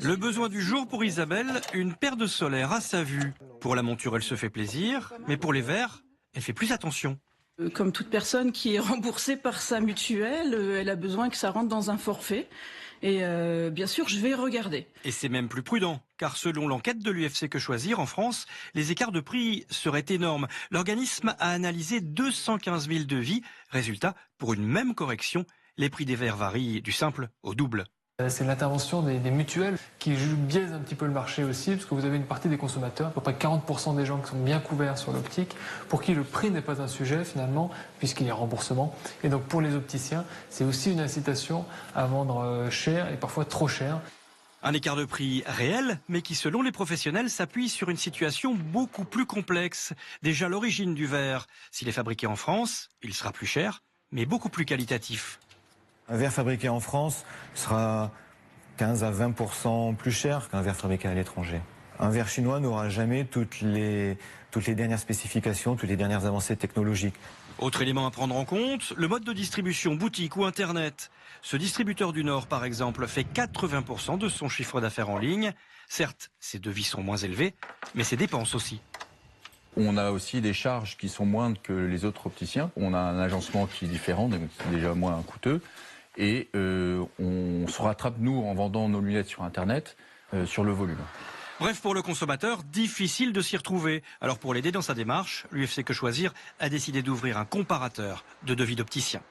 Le besoin du jour pour Isabelle, une paire de solaires à sa vue. Pour la monture, elle se fait plaisir, mais pour les verres, elle fait plus attention. Comme toute personne qui est remboursée par sa mutuelle, elle a besoin que ça rentre dans un forfait. Et bien sûr, je vais regarder. Et c'est même plus prudent, car selon l'enquête de l'UFC Que Choisir, en France, les écarts de prix seraient énormes. L'organisme a analysé 215 000 devis. Résultat, pour une même correction, les prix des verres varient du simple au double. C'est l'intervention des mutuelles qui biaise un petit peu le marché aussi, parce que vous avez une partie des consommateurs, à peu près 40% des gens qui sont bien couverts sur l'optique, pour qui le prix n'est pas un sujet finalement, puisqu'il y a remboursement. Et donc pour les opticiens, c'est aussi une incitation à vendre cher et parfois trop cher. Un écart de prix réel, mais qui, selon les professionnels, s'appuie sur une situation beaucoup plus complexe. Déjà l'origine du verre. S'il est fabriqué en France, il sera plus cher, mais beaucoup plus qualitatif. Un verre fabriqué en France sera 15 à 20% plus cher qu'un verre fabriqué à l'étranger. Un verre chinois n'aura jamais toutes les dernières spécifications, toutes les dernières avancées technologiques. Autre élément à prendre en compte, le mode de distribution, boutique ou Internet. Ce distributeur du Nord, par exemple, fait 80% de son chiffre d'affaires en ligne. Certes, ses devis sont moins élevés, mais ses dépenses aussi. On a aussi des charges qui sont moindres que les autres opticiens. On a un agencement qui est différent, donc qui est déjà moins coûteux. Et on se rattrape, nous, en vendant nos lunettes sur Internet, sur le volume. Bref, pour le consommateur, difficile de s'y retrouver. Alors pour l'aider dans sa démarche, l'UFC Que Choisir a décidé d'ouvrir un comparateur de devis d'opticiens.